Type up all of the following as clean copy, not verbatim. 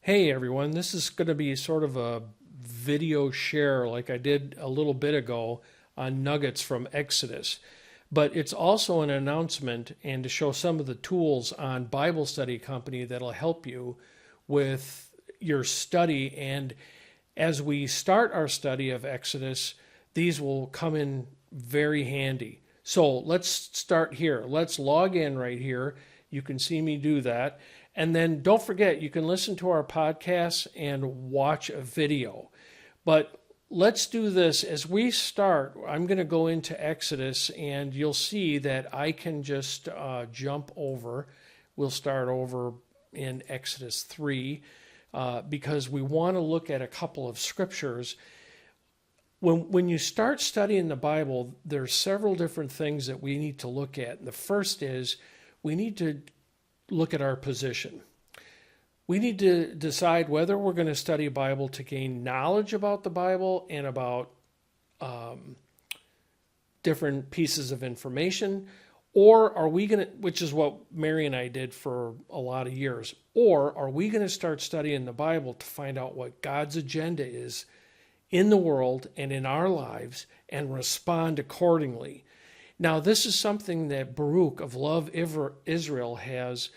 Hey everyone, this is going to be sort of a video share like I did a little bit ago on nuggets from Exodus. But it's also an announcement and to show some of the tools on Bible Study Company that'll help you with your study. And as we start our study of Exodus, these will come in very handy. So let's start here. Let's log in right here. You can see me do that. And then don't forget, you can listen to our podcasts and watch a video. But let's do this as we start. I'm going to go into Exodus, and you'll see that I can just jump over. We'll start over in Exodus 3 because we want to look at a couple of scriptures. When you start studying the Bible, there's several different things that we need to look at. And the first is we need to look at our position. We need to decide whether we're going to study Bible to gain knowledge about the Bible and about different pieces of information, or are we going to, which is what Mary and I did for a lot of years, or are we going to start studying the Bible to find out what God's agenda is in the world and in our lives and respond accordingly? Now, this is something that Baruch of Love Israel has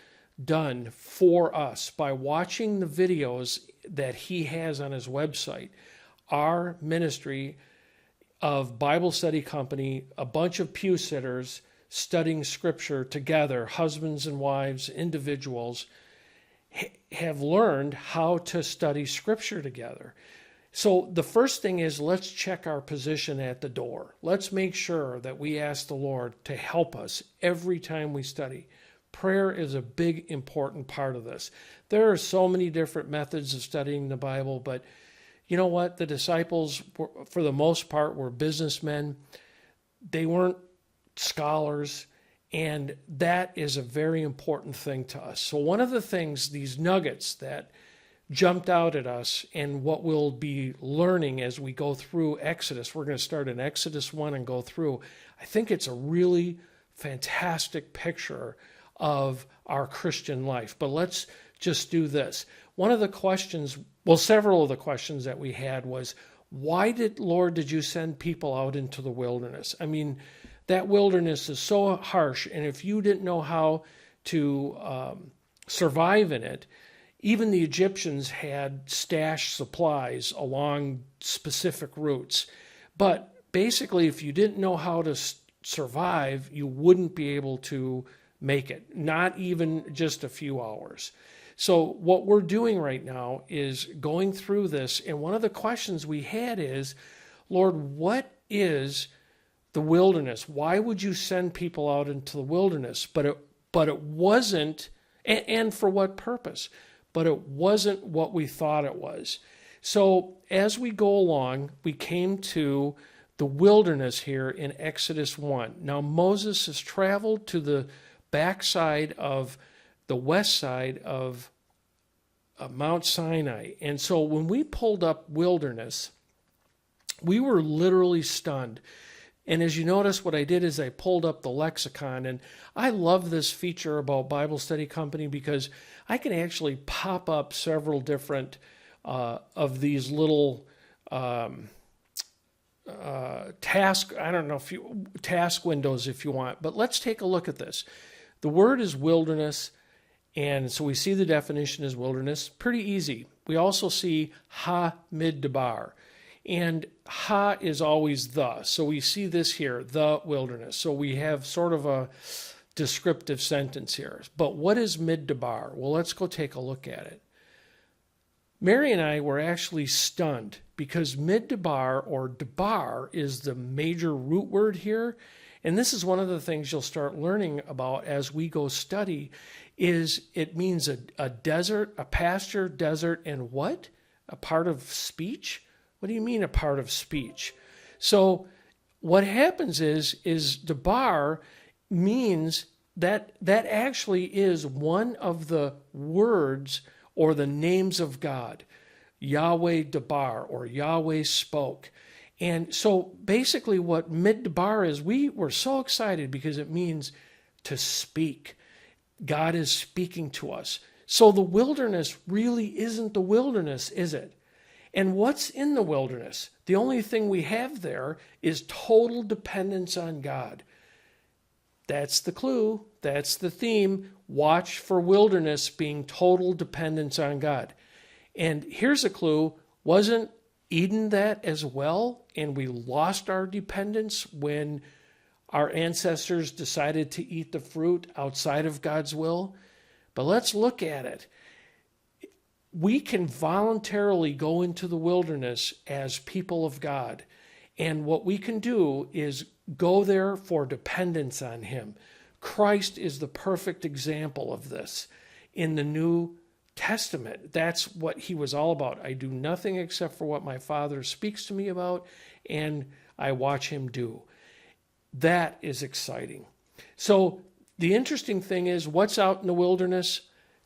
done for us by watching the videos that he has on his website. Our ministry of Bible Study Company, a bunch of pew sitters studying Scripture together, husbands and wives, individuals, have learned how to study Scripture together. So the first thing is, let's check our position at the door. Let's make sure that we ask the Lord to help us every time we study. Prayer is a big, important part of this. There are so many different methods of studying the Bible, but you know what? The disciples, for the most part, were businessmen. They weren't scholars, and that is a very important thing to us. So one of the things, these nuggets that jumped out at us and what we'll be learning as we go through Exodus. We're going to start in Exodus 1 and go through. I think it's a really fantastic picture of our Christian life. But let's just do this. One of the questions, well, several of the questions that we had was, why did you send people out into the wilderness? I mean, that wilderness is so harsh, and if you didn't know how to survive in it, even the Egyptians had stashed supplies along specific routes. But basically, if you didn't know how to survive, you wouldn't be able to make it, not even just a few hours. So what we're doing right now is going through this. And one of the questions we had is, Lord, what is the wilderness? Why would you send people out into the wilderness? But it wasn't, and for what purpose? But it wasn't what we thought it was. So as we go along, we came to the wilderness here in Exodus 1. Now Moses has traveled to the backside of the west side of Mount Sinai. And so when we pulled up wilderness, we were literally stunned. And as you notice, what I did is I pulled up the lexicon, and I love this feature about Bible Study Company because I can actually pop up several different of these little task windows if you want. But let's take a look at this. The word is wilderness, and so we see the definition as wilderness. Pretty easy. We also see ha-mid-dabar. And ha is always the. So we see this here, the wilderness. So we have sort of a descriptive sentence here. But what is mid-dabar? Well, let's go take a look at it. Mary and I were actually stunned because mid-dabar or dabar is the major root word here. And this is one of the things you'll start learning about as we go study is it means a desert, a pasture, desert, and what? A part of speech? What do you mean a part of speech? So what happens is dabar means that actually is one of the words or the names of God. Yahweh dabar, or Yahweh spoke. And so basically what mid-dabar is, we were so excited because it means to speak. God is speaking to us. So the wilderness really isn't the wilderness, is it? And what's in the wilderness? The only thing we have there is total dependence on God. That's the clue. That's the theme. Watch for wilderness being total dependence on God. And here's a clue. Wasn't Eden that as well? And we lost our dependence when our ancestors decided to eat the fruit outside of God's will. But let's look at it. We can voluntarily go into the wilderness as people of God. And what we can do is go there for dependence on Him. Christ is the perfect example of this in the New Testament. That's what He was all about. I do nothing except for what my Father speaks to me about, and I watch Him do. That is exciting. So the interesting thing is, what's out in the wilderness?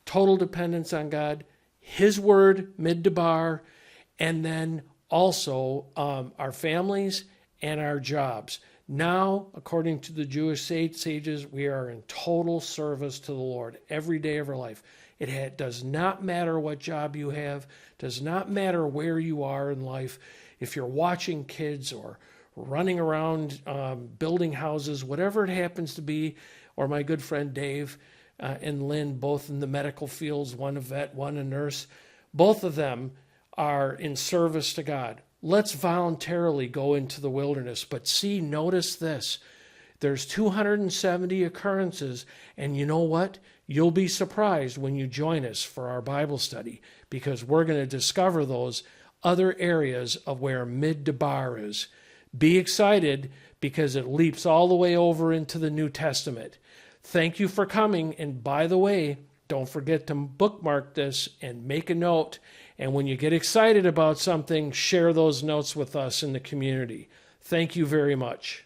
Total dependence on God, His word, mid-debar, and then also our families and our jobs. Now, according to the Jewish sages, we are in total service to the Lord every day of our life. It does not matter what job you have, does not matter where you are in life. If you're watching kids or running around building houses, whatever it happens to be, or my good friend Dave and Lynn, both in the medical fields, one a vet, one a nurse, both of them are in service to God. Let's voluntarily go into the wilderness. But notice this. There's 270 occurrences, and you know what? You'll be surprised when you join us for our Bible study, because we're going to discover those other areas of where mid-debar is. Be excited, because it leaps all the way over into the New Testament. Thank you for coming, and by the way, don't forget to bookmark this and make a note. And when you get excited about something, share those notes with us in the community. Thank you very much.